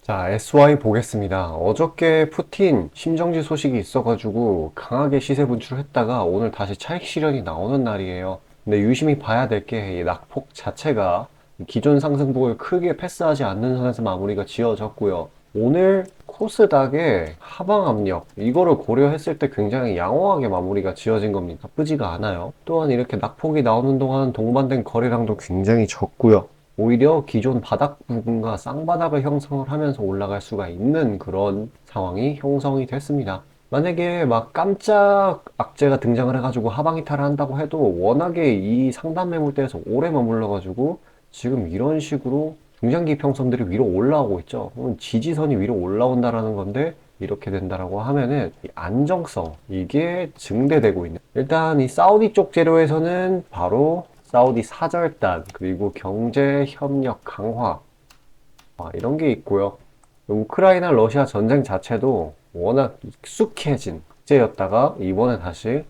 자, SY 보겠습니다. 어저께 푸틴 심정지 소식이 있어가지고 강하게 시세 분출했다가 오늘 다시 차익 실현이 나오는 날이에요. 근데 유심히 봐야 될 게 이 낙폭 자체가 기존 상승폭을 크게 패스하지 않는 선에서 마무리가 지어졌고요. 오늘 코스닥의 하방 압력, 이거를 고려했을 때 굉장히 양호하게 마무리가 지어진 겁니다. 나쁘지가 않아요. 또한 이렇게 낙폭이 나오는 동안 동반된 거래량도 굉장히 적고요. 오히려 기존 바닥 부분과 쌍바닥을 형성을 하면서 올라갈 수가 있는 그런 상황이 형성이 됐습니다. 만약에 막 깜짝 악재가 등장을 해가지고 하방 이탈을 한다고 해도 워낙에 이 상단 매물대에서 오래 머물러가지고 지금 이런 식으로 중장기 평선들이 위로 올라오고 있죠. 그럼 지지선이 위로 올라온다라는 건데 이렇게 된다라고 하면은 이 안정성, 이게 증대되고 있는, 일단 이 사우디 쪽 재료에서는 바로 사우디 사절단, 그리고 경제 협력 강화, 이런 게 있고요. 우크라이나 러시아 전쟁 자체도 워낙 익숙해진 국제였다가 이번에 다시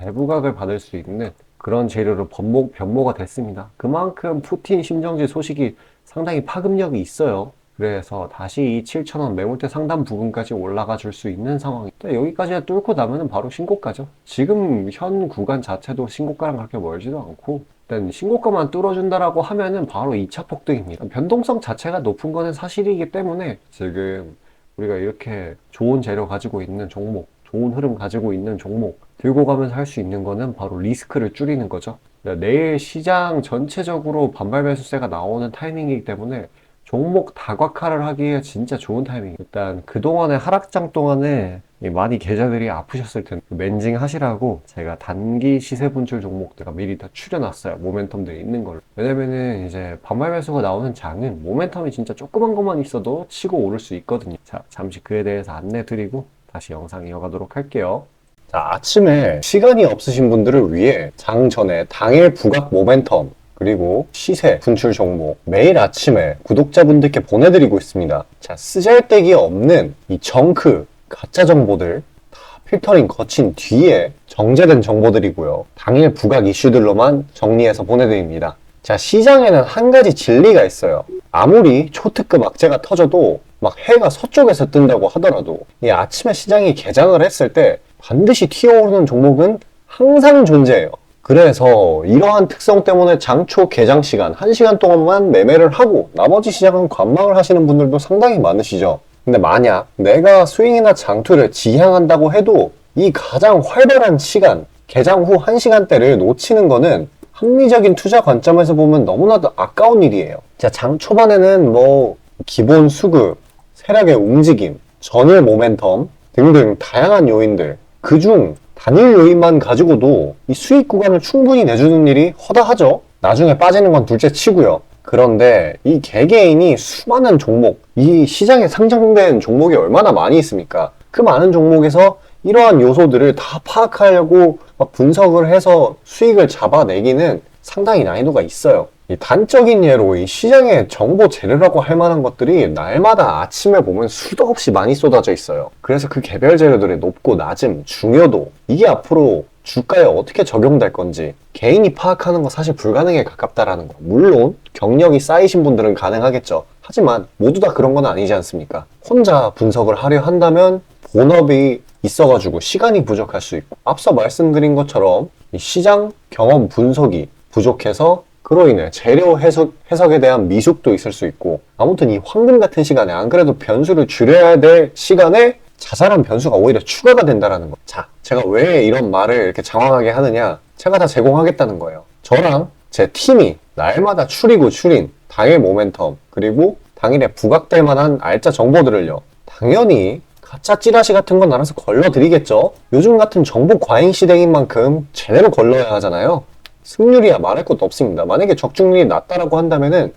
재부각을 받을 수 있는 그런 재료로 변모가 됐습니다. 그만큼 푸틴 심정지 소식이 상당히 파급력이 있어요. 그래서 다시 이 7,000원 매물대 상단 부근까지 올라가 줄 수 있는 상황이다. 여기까지 뚫고 나면은 바로 신고가죠. 지금 현 구간 자체도 신고가랑 그렇게 멀지도 않고, 일단 신고가만 뚫어준다라고 하면은 바로 2차 폭등입니다. 변동성 자체가 높은 거는 사실이기 때문에 지금 우리가 이렇게 좋은 재료 가지고 있는 종목, 좋은 흐름 가지고 있는 종목 들고 가면서 할 수 있는 거는 바로 리스크를 줄이는 거죠. 내일 시장 전체적으로 반발 매수세가 나오는 타이밍이기 때문에 종목 다각화를 하기에 진짜 좋은 타이밍이에요. 일단 그동안의 하락장 동안에 많이 계좌들이 아프셨을 텐데 맨징 하시라고 제가 단기 시세 분출 종목들 미리 다 추려놨어요. 모멘텀들이 있는 걸로. 왜냐면은 이제 반발 매수가 나오는 장은 모멘텀이 진짜 조그만 것만 있어도 치고 오를 수 있거든요. 자, 잠시 그에 대해서 안내 드리고 다시 영상 이어가도록 할게요. 자, 아침에 시간이 없으신 분들을 위해 장 전에 당일 부각 모멘텀 그리고 시세 분출 종목 매일 아침에 구독자분들께 보내드리고 있습니다. 자, 쓰잘데기 없는 이 정크 가짜 정보들 다 필터링 거친 뒤에 정제된 정보들이고요. 당일 부각 이슈들로만 정리해서 보내드립니다. 자, 시장에는 한 가지 진리가 있어요. 아무리 초특급 악재가 터져도 막 해가 서쪽에서 뜬다고 하더라도 이 아침에 시장이 개장을 했을 때 반드시 튀어오르는 종목은 항상 존재해요. 그래서 이러한 특성 때문에 장초 개장 시간 1시간 동안만 매매를 하고 나머지 시장은 관망을 하시는 분들도 상당히 많으시죠. 근데 만약 내가 스윙이나 장투를 지향한다고 해도 이 가장 활발한 시간, 개장 후 1시간대를 놓치는 거는 합리적인 투자 관점에서 보면 너무나도 아까운 일이에요. 자, 장 초반에는 뭐 기본 수급, 세력의 움직임, 전일 모멘텀 등등 다양한 요인들, 그중 단일 요인만 가지고도 이 수익 구간을 충분히 내주는 일이 허다하죠. 나중에 빠지는 건 둘째 치고요. 그런데 이 개개인이 수많은 종목, 이 시장에 상장된 종목이 얼마나 많이 있습니까? 그 많은 종목에서 이러한 요소들을 다 파악하려고 막 분석을 해서 수익을 잡아내기는 상당히 난이도가 있어요. 이 단적인 예로 이 시장의 정보 재료라고 할 만한 것들이 날마다 아침에 보면 수도 없이 많이 쏟아져 있어요. 그래서 그 개별 재료들의 높고 낮음, 중요도, 이게 앞으로 주가에 어떻게 적용될 건지 개인이 파악하는 거 사실 불가능에 가깝다라는 거. 물론 경력이 쌓이신 분들은 가능하겠죠. 하지만 모두 다 그런 건 아니지 않습니까? 혼자 분석을 하려 한다면 본업이 있어가지고 시간이 부족할 수 있고, 앞서 말씀드린 것처럼 이 시장 경험 분석이 부족해서 그로 인해 재료 해석에 대한 미숙도 있을 수 있고, 아무튼 이 황금 같은 시간에 안 그래도 변수를 줄여야 될 시간에 자잘한 변수가 오히려 추가가 된다는 거. 자, 제가 왜 이런 말을 이렇게 장황하게 하느냐, 제가 다 제공하겠다는 거예요. 저랑 제 팀이 날마다 추린 당일 모멘텀 그리고 당일에 부각될 만한 알짜 정보들을요, 당연히 가짜 찌라시 같은 건 알아서 걸러드리겠죠. 요즘 같은 정보 과잉 시대인 만큼 제대로 걸러야 하잖아요. 승률이야 말할 것도 없습니다. 만약에 적중률이 낮다라고 한다면은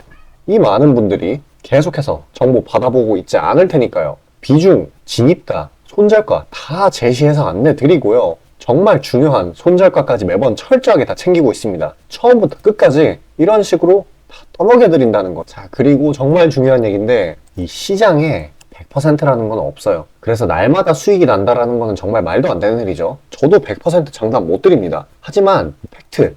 이 많은 분들이 계속해서 정보 받아보고 있지 않을 테니까요. 비중, 진입가, 손절가 다 제시해서 안내 드리고요. 정말 중요한 손절가까지 매번 철저하게 다 챙기고 있습니다. 처음부터 끝까지 이런 식으로 다 떠먹여 드린다는 거. 자, 그리고 정말 중요한 얘기인데 이 시장에 100%라는 건 없어요. 그래서 날마다 수익이 난다라는 거는 정말 말도 안 되는 일이죠. 저도 100% 장담 못 드립니다. 하지만 팩트를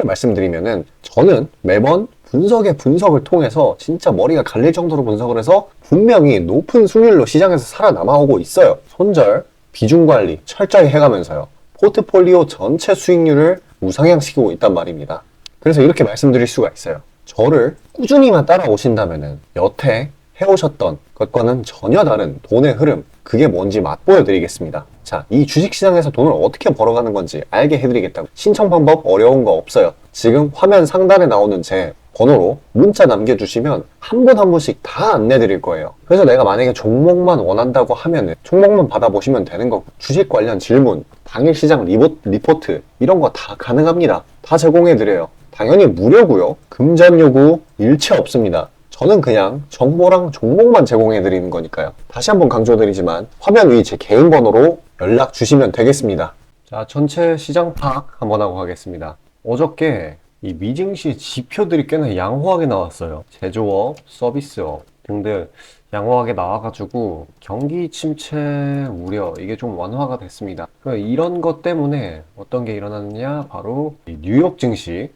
말씀드리면은 저는 매번 분석을 통해서 진짜 머리가 갈릴 정도로 분석을 해서 분명히 높은 수익률로 시장에서 살아남아오고 있어요. 손절, 비중 관리 철저히 해가면서요. 포트폴리오 전체 수익률을 우상향시키고 있단 말입니다. 그래서 이렇게 말씀드릴 수가 있어요. 저를 꾸준히만 따라오신다면은 여태 해오셨던 것과는 전혀 다른 돈의 흐름, 그게 뭔지 맛보여 드리겠습니다. 자, 이 주식시장에서 돈을 어떻게 벌어가는 건지 알게 해드리겠다고. 신청 방법 어려운 거 없어요. 지금 화면 상단에 나오는 제 번호로 문자 남겨주시면 한 분 한 분씩 다 안내드릴 거예요. 그래서 내가 만약에 종목만 원한다고 하면은 종목만 받아보시면 되는 거고, 주식 관련 질문, 당일 시장 리포트 이런 거 다 가능합니다. 다 제공해드려요. 당연히 무료고요. 금전 요구 일체 없습니다. 저는 그냥 정보랑 종목만 제공해드리는 거니까요. 다시 한번 강조드리지만 화면 위 제 개인 번호로 연락 주시면 되겠습니다. 자, 전체 시장 파악 한번 하고 가겠습니다. 어저께 이 미증시 지표들이 꽤나 양호하게 나왔어요. 제조업, 서비스업 등등 양호하게 나와가지고 경기 침체 우려, 이게 좀 완화가 됐습니다. 이런 것 때문에 어떤 게 일어났느냐, 바로 이 뉴욕 증시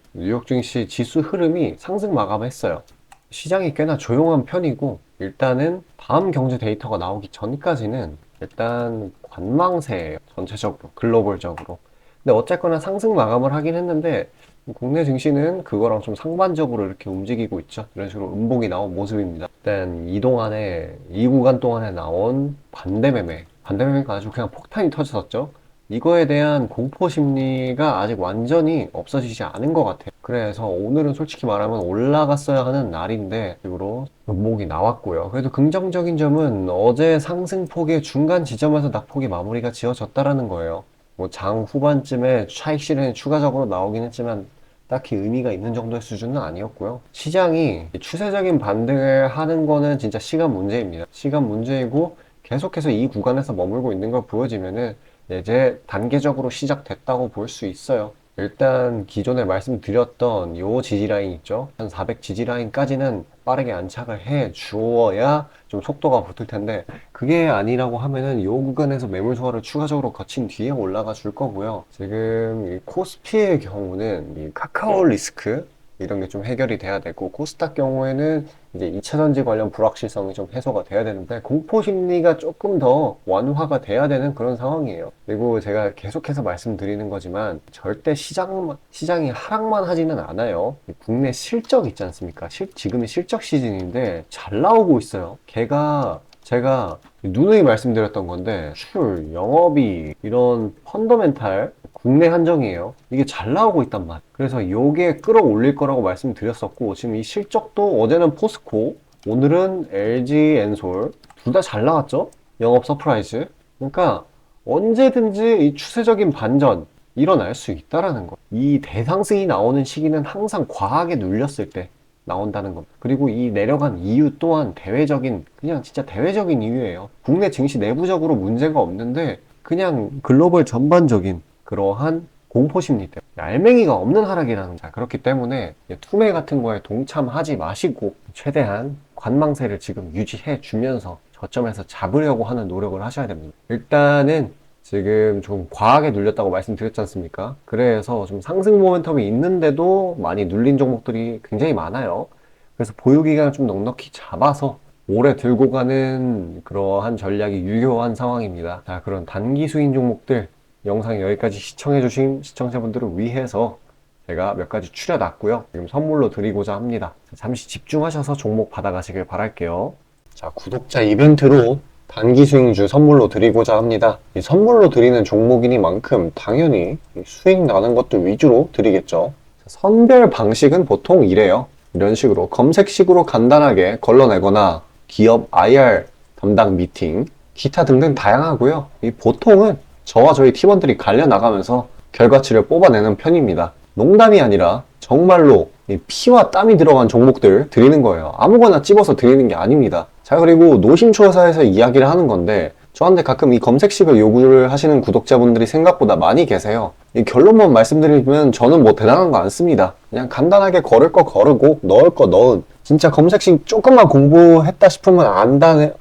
지수 흐름이 상승 마감했어요. 시장이 꽤나 조용한 편이고, 일단은 다음 경제 데이터가 나오기 전까지는 일단 관망세예요. 전체적으로, 글로벌적으로. 근데 어쨌거나 상승 마감을 하긴 했는데, 국내 증시는 그거랑 좀 상반적으로 이렇게 움직이고 있죠. 이런 식으로 음봉이 나온 모습입니다. 일단 이 구간 동안에 나온 반대매매가 아주 그냥 폭탄이 터졌었죠. 이거에 대한 공포 심리가 아직 완전히 없어지지 않은 것 같아요. 그래서 오늘은 솔직히 말하면 올라갔어야 하는 날인데 식으로 음봉이 나왔고요. 그래도 긍정적인 점은 어제 상승폭의 중간 지점에서 낙폭이 마무리가 지어졌다라는 거예요. 뭐 장 후반쯤에 차익 실현이 추가적으로 나오긴 했지만 딱히 의미가 있는 정도의 수준은 아니었고요. 시장이 추세적인 반등을 하는 거는 진짜 시간 문제입니다. 시간 문제이고, 계속해서 이 구간에서 머물고 있는 걸 보여지면은 이제 단계적으로 시작됐다고 볼 수 있어요. 일단 기존에 말씀드렸던 요 지지라인 있죠, 1400 지지라인까지는 빠르게 안착을 해 주어야 좀 속도가 붙을 텐데, 그게 아니라고 하면은 요 구간에서 매물 소화를 추가적으로 거친 뒤에 올라가 줄 거고요. 지금 이 코스피의 경우는 이 카카오 리스크 이런 게 좀 해결이 돼야 되고, 코스닥 경우에는 이제 2차전지 관련 불확실성이 좀 해소가 돼야 되는데, 공포 심리가 조금 더 완화가 돼야 되는 그런 상황이에요. 그리고 제가 계속해서 말씀드리는 거지만 절대 시장이 하락만 하지는 않아요. 국내 실적 있지 않습니까? 지금이 실적 시즌인데 잘 나오고 있어요. 제가 누누이 말씀드렸던 건데, 출, 영업이, 이런 펀더멘탈 국내 한정이에요. 이게 잘 나오고 있단 말. 그래서 요게 끌어올릴 거라고 말씀드렸었고, 지금 이 실적도 어제는 포스코, 오늘은 LG 엔솔 둘 다 잘 나왔죠? 영업 서프라이즈. 그러니까 언제든지 이 추세적인 반전 일어날 수 있다라는 거. 이 대상승이 나오는 시기는 항상 과하게 눌렸을 때 나온다는 겁니다. 그리고 이 내려간 이유 또한 그냥 진짜 대외적인 이유예요. 국내 증시 내부적으로 문제가 없는데 그냥 글로벌 전반적인 그러한 공포심리 때문에, 알맹이가 없는 하락이라는 거죠. 그렇기 때문에 투매 같은 거에 동참하지 마시고 최대한 관망세를 지금 유지해 주면서 저점에서 잡으려고 하는 노력을 하셔야 됩니다. 일단은 지금 좀 과하게 눌렸다고 말씀드렸지 않습니까? 그래서 좀 상승 모멘텀이 있는데도 많이 눌린 종목들이 굉장히 많아요. 그래서 보유기간을 좀 넉넉히 잡아서 오래 들고 가는 그러한 전략이 유효한 상황입니다. 자, 그런 단기 수익 종목들 영상 여기까지 시청해주신 시청자분들을 위해서 제가 몇 가지 추려놨고요. 지금 선물로 드리고자 합니다. 잠시 집중하셔서 종목 받아가시길 바랄게요. 자, 구독자 이벤트로 단기 수익주 선물로 드리고자 합니다. 이 선물로 드리는 종목이니만큼 당연히 수익 나는 것들 위주로 드리겠죠. 선별 방식은 보통 이래요. 이런 식으로 검색식으로 간단하게 걸러내거나 기업 IR 담당 미팅, 기타 등등 다양하고요. 이 보통은 저와 저희 팀원들이 갈려 나가면서 결과치를 뽑아내는 편입니다. 농담이 아니라 정말로 피와 땀이 들어간 종목들 드리는 거예요. 아무거나 찝어서 드리는 게 아닙니다. 자, 그리고 노심초사에서 이야기를 하는 건데, 저한테 가끔 이 검색식을 요구를 하시는 구독자분들이 생각보다 많이 계세요. 이 결론만 말씀드리면 저는 뭐 대단한 거 안 씁니다. 그냥 간단하게 걸을 거 거르고 넣을 거 넣은, 진짜 검색식 조금만 공부했다 싶으면 안다면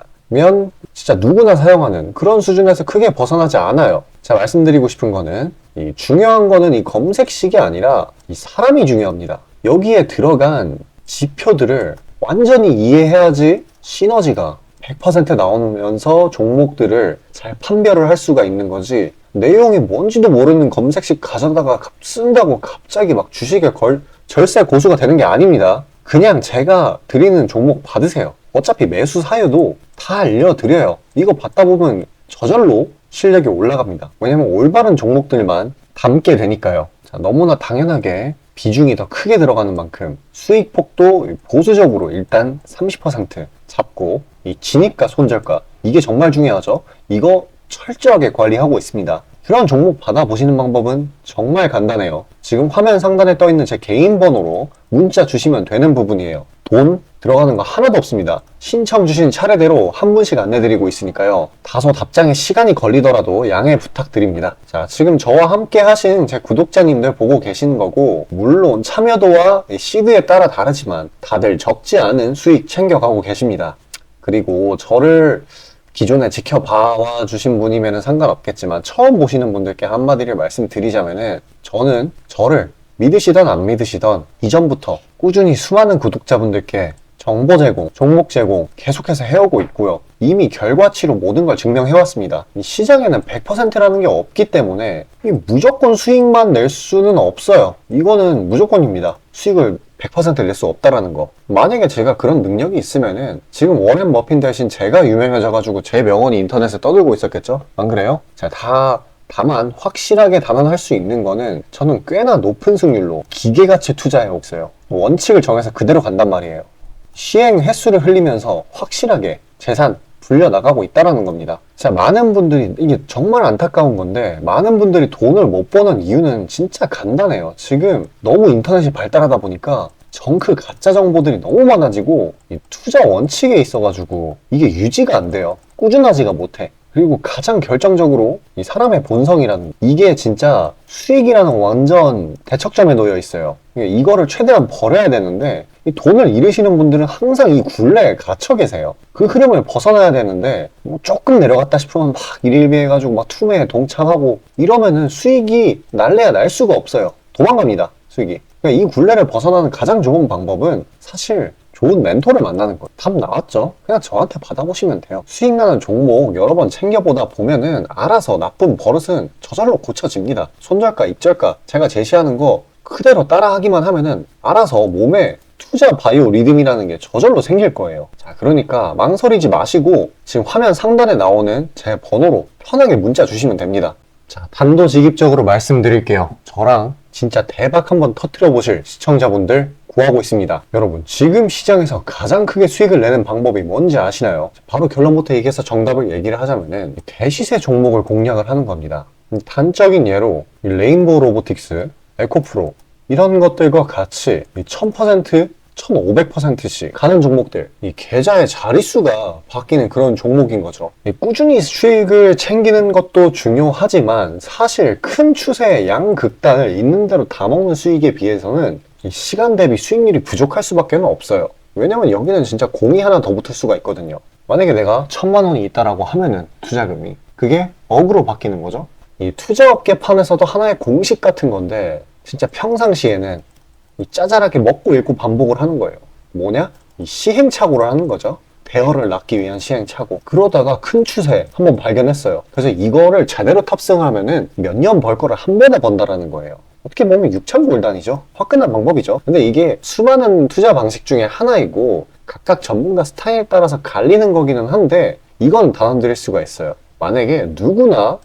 진짜 누구나 사용하는 그런 수준에서 크게 벗어나지 않아요. 제가 말씀드리고 싶은 거는, 이 중요한 거는 이 검색식이 아니라 이 사람이 중요합니다. 여기에 들어간 지표들을 완전히 이해해야지 시너지가 100% 나오면서 종목들을 잘 판별을 할 수가 있는 거지, 내용이 뭔지도 모르는 검색식 가져다가 쓴다고 갑자기 막 주식에 절세 고수가 되는 게 아닙니다. 그냥 제가 드리는 종목 받으세요. 어차피 매수 사유도 다 알려드려요. 이거 받다 보면 저절로 실력이 올라갑니다. 왜냐면 올바른 종목들만 담게 되니까요. 자, 너무나 당연하게 비중이 더 크게 들어가는 만큼 수익 폭도 보수적으로 일단 30% 잡고, 이 진입가 손절가, 이게 정말 중요하죠. 이거 철저하게 관리하고 있습니다. 그런 종목 받아보시는 방법은 정말 간단해요. 지금 화면 상단에 떠있는 제 개인 번호로 문자 주시면 되는 부분이에요. 돈 들어가는 거 하나도 없습니다. 신청 주신 차례대로 한 분씩 안내드리고 있으니까요. 다소 답장에 시간이 걸리더라도 양해 부탁드립니다. 자, 지금 저와 함께 하신 제 구독자님들 보고 계시는 거고, 물론 참여도와 시드에 따라 다르지만 다들 적지 않은 수익 챙겨가고 계십니다. 그리고 저를 기존에 지켜봐 주신 분이면 상관없겠지만 처음 보시는 분들께 한마디를 말씀드리자면은, 저는 저를 믿으시던 안 믿으시던 이전부터 꾸준히 수많은 구독자분들께 정보 제공, 종목 제공 계속해서 해오고 있고요. 이미 결과치로 모든 걸 증명해왔습니다. 이 시장에는 100%라는 게 없기 때문에 무조건 수익만 낼 수는 없어요. 이거는 무조건입니다. 수익을 100% 낼 수 없다라는 거. 만약에 제가 그런 능력이 있으면은 지금 워렌 버핏 대신 제가 유명해져가지고 제 명언이 인터넷에 떠들고 있었겠죠? 안 그래요? 자, 다만 확실하게 단언할 수 있는 거는, 저는 꽤나 높은 승률로 기계같이 투자해 있어요. 원칙을 정해서 그대로 간단 말이에요. 시행 횟수를 흘리면서 확실하게 재산 불려나가고 있다는 겁니다. 자, 많은 분들이, 이게 정말 안타까운 건데, 많은 분들이 돈을 못 버는 이유는 진짜 간단해요. 지금 너무 인터넷이 발달하다 보니까 정크 가짜 정보들이 너무 많아지고, 이 투자 원칙에 있어가지고 이게 유지가 안 돼요. 꾸준하지가 못해. 그리고 가장 결정적으로 이 사람의 본성이라는, 이게 진짜 수익이라는 완전 대척점에 놓여 있어요. 이거를 최대한 버려야 되는데, 이 돈을 잃으시는 분들은 항상 이 굴레에 갇혀 계세요. 그 흐름을 벗어나야 되는데, 뭐 조금 내려갔다 싶으면 막 일일비해가지고 막 투매에 동참하고 이러면은 수익이 날래야 날 수가 없어요. 도망갑니다, 수익이. 그러니까 이 굴레를 벗어나는 가장 좋은 방법은 사실 좋은 멘토를 만나는 거예요. 답 나왔죠? 그냥 저한테 받아보시면 돼요. 수익 나는 종목 여러 번 챙겨보다 보면은 알아서 나쁜 버릇은 저절로 고쳐집니다. 손절가, 입절가 제가 제시하는 거 그대로 따라하기만 하면은 알아서 몸에 투자 바이오 리듬이라는 게 저절로 생길 거예요. 자, 그러니까 망설이지 마시고 지금 화면 상단에 나오는 제 번호로 편하게 문자 주시면 됩니다. 자, 단도직입적으로 말씀드릴게요. 저랑 진짜 대박 한번 터뜨려 보실 시청자분들 구하고 있습니다. 여러분, 지금 시장에서 가장 크게 수익을 내는 방법이 뭔지 아시나요? 바로 결론부터 얘기해서 정답을 얘기를 하자면은 대시세 종목을 공략을 하는 겁니다. 단적인 예로 레인보우 로보틱스, 에코프로 이런 것들과 같이 1000%, 1500%씩 가는 종목들, 이 계좌의 자릿수가 바뀌는 그런 종목인 거죠. 꾸준히 수익을 챙기는 것도 중요하지만 사실 큰 추세의 양극단을 있는 대로 다 먹는 수익에 비해서는 이 시간 대비 수익률이 부족할 수밖에 없어요. 왜냐면 여기는 진짜 공이 하나 더 붙을 수가 있거든요. 만약에 내가 1000만 원이 있다라고 하면은 투자금이, 그게 억으로 바뀌는 거죠. 이 투자업계 판에서도 하나의 공식 같은 건데, 진짜 평상시에는 이 짜잘하게 먹고 읽고 반복을 하는 거예요. 뭐냐? 이 시행착오를 하는 거죠. 대어를 낳기 위한 시행착오. 그러다가 큰 추세 한번 발견했어요. 그래서 이거를 제대로 탑승하면은 몇 년 벌 거를 한 번에 번다라는 거예요. 어떻게 보면 6,000골단이죠. 화끈한 방법이죠. 근데 이게 수많은 투자 방식 중에 하나이고 각각 전문가 스타일에 따라서 갈리는 거기는 한데, 이건 단언드릴 수가 있어요. 만약에 누구나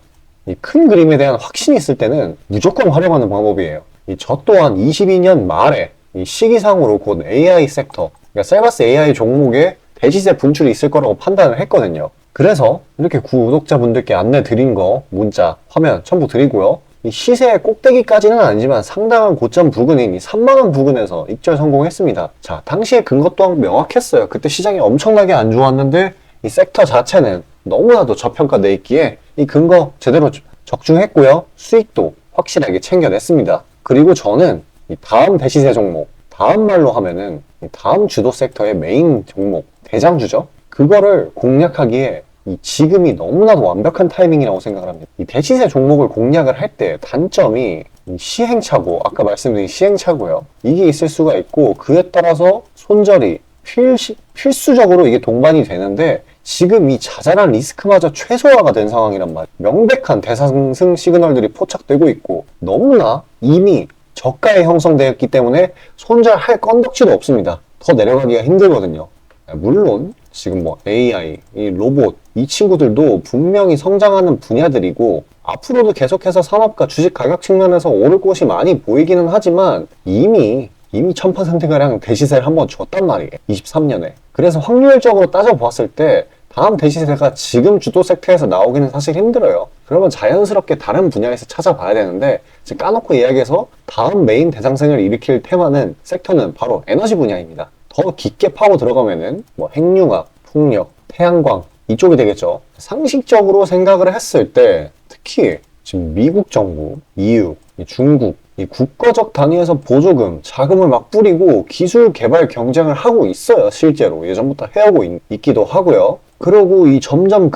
이 큰 그림에 대한 확신이 있을 때는 무조건 활용하는 방법이에요. 저 또한 22년 말에 이 시기상으로 곧 AI 섹터, 그러니까 셀바스 AI 종목에 대시세 분출이 있을 거라고 판단을 했거든요. 그래서 이렇게 구독자분들께 안내 드린 거 문자, 화면 첨부 드리고요. 이 시세의 꼭대기까지는 아니지만 상당한 고점 부근인 이 3만원 부근에서 입절 성공했습니다. 자, 당시에 근거 또한 명확했어요. 그때 시장이 엄청나게 안 좋았는데 이 섹터 자체는 너무나도 저평가돼 있기에 이 근거 제대로 적중했고요. 수익도 확실하게 챙겨냈습니다. 그리고 저는 이 다음 대시세 종목, 다음 말로 하면은 이 다음 주도 섹터의 메인 종목, 대장주죠. 그거를 공략하기에 이 지금이 너무나도 완벽한 타이밍이라고 생각을 합니다. 이 대시세 종목을 공략을 할 때 단점이 이 시행착오, 아까 말씀드린 시행착오요. 이게 있을 수가 있고, 그에 따라서 손절이 필수적으로 이게 동반이 되는데 지금 이 자잘한 리스크마저 최소화가 된 상황이란 말이에요. 명백한 대상승 시그널들이 포착되고 있고 너무나 이미 저가에 형성되었기 때문에 손절할 건덕지도 없습니다. 더 내려가기가 힘들거든요. 물론 지금 뭐 AI, 이 로봇, 이 친구들도 분명히 성장하는 분야들이고 앞으로도 계속해서 산업과 주식 가격 측면에서 오를 곳이 많이 보이기는 하지만 이미 1000%가량 대시세를 한번 줬단 말이에요. 23년에. 그래서 확률적으로 따져보았을 때 다음 대시세가 지금 주도 섹터에서 나오기는 사실 힘들어요. 그러면 자연스럽게 다른 분야에서 찾아봐야 되는데 지금 까놓고 이야기해서 다음 메인 대상승을 일으킬 테마는 섹터는 바로 에너지 분야입니다. 더 깊게 파고 들어가면은 뭐 핵융합, 풍력, 태양광 이쪽이 되겠죠. 상식적으로 생각을 했을 때 특히 지금 미국 정부, EU, 중국 이 국가적 단위에서 보조금, 자금을 막 뿌리고 기술 개발 경쟁을 하고 있어요. 실제로 예전부터 해오고 있기도 하고요. 그리고 이 점점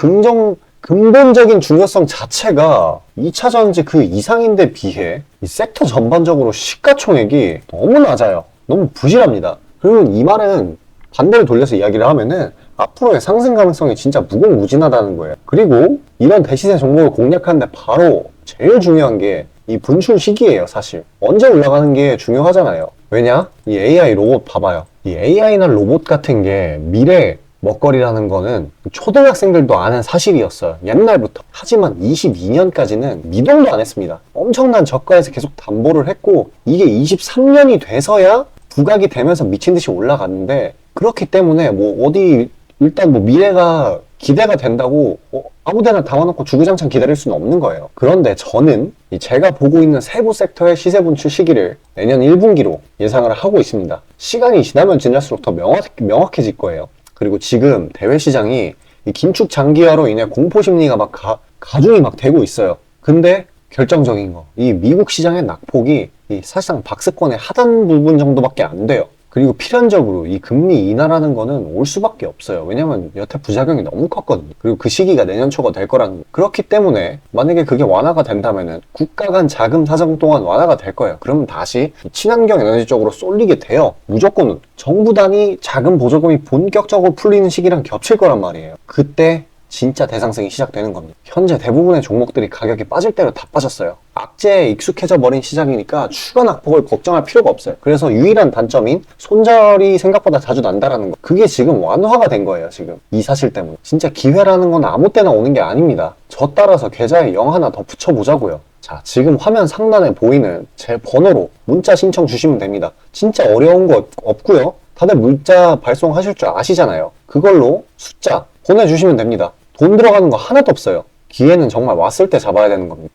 근본적인 중요성 자체가 2차 전지 그 이상인데 비해 이 섹터 전반적으로 시가총액이 너무 낮아요. 너무 부실합니다. 그러면 이 말은 반대로 돌려서 이야기를 하면은 앞으로의 상승 가능성이 진짜 무궁무진하다는 거예요. 그리고 이런 대시세 종목을 공략하는데 바로 제일 중요한 게 이 분출 시기예요, 사실. 언제 올라가는 게 중요하잖아요. 왜냐? 이 AI 로봇 봐봐요. 이 AI나 로봇 같은 게 미래 먹거리라는 거는 초등학생들도 아는 사실이었어요. 옛날부터. 하지만 22년까지는 미동도 안 했습니다. 엄청난 저가에서 계속 담보를 했고 이게 23년이 돼서야 부각이 되면서 미친 듯이 올라갔는데 그렇기 때문에 뭐 어디 일단 뭐 미래가 기대가 된다고 아무데나 담아놓고 주구장창 기다릴 수는 없는 거예요. 그런데 저는 제가 보고 있는 세부 섹터의 시세 분출 시기를 내년 1분기로 예상을 하고 있습니다. 시간이 지나면 지날수록 더 명확해질 거예요. 그리고 지금 대외 시장이 이 긴축 장기화로 인해 공포 심리가 막 가중이 막 되고 있어요. 근데 결정적인 거, 이 미국 시장의 낙폭이 사실상 박스권의 하단 부분 정도밖에 안 돼요. 그리고 필연적으로 이 금리 인하라는 거는 올 수밖에 없어요. 왜냐면 여태 부작용이 너무 컸거든요. 그리고 그 시기가 내년 초가 될 거라는 거. 그렇기 때문에 만약에 그게 완화가 된다면은 국가 간 자금 사정 또한 완화가 될 거예요. 그러면 다시 친환경 에너지 쪽으로 쏠리게 돼요. 무조건 정부 단위 자금 보조금이 본격적으로 풀리는 시기랑 겹칠 거란 말이에요. 그때 진짜 대상승이 시작되는 겁니다. 현재 대부분의 종목들이 가격이 빠질 대로 다 빠졌어요. 악재에 익숙해져 버린 시장이니까 추가 낙폭을 걱정할 필요가 없어요. 그래서 유일한 단점인 손절이 생각보다 자주 난다라는 거. 그게 지금 완화가 된 거예요, 지금. 이 사실 때문에. 진짜 기회라는 건 아무 때나 오는 게 아닙니다. 저 따라서 계좌에 0 하나 더 붙여보자고요. 자, 지금 화면 상단에 보이는 제 번호로 문자 신청 주시면 됩니다. 진짜 어려운 거 없고요. 다들 문자 발송하실 줄 아시잖아요. 그걸로 숫자 보내주시면 됩니다. 돈 들어가는 거 하나도 없어요. 기회는 정말 왔을 때 잡아야 되는 겁니다.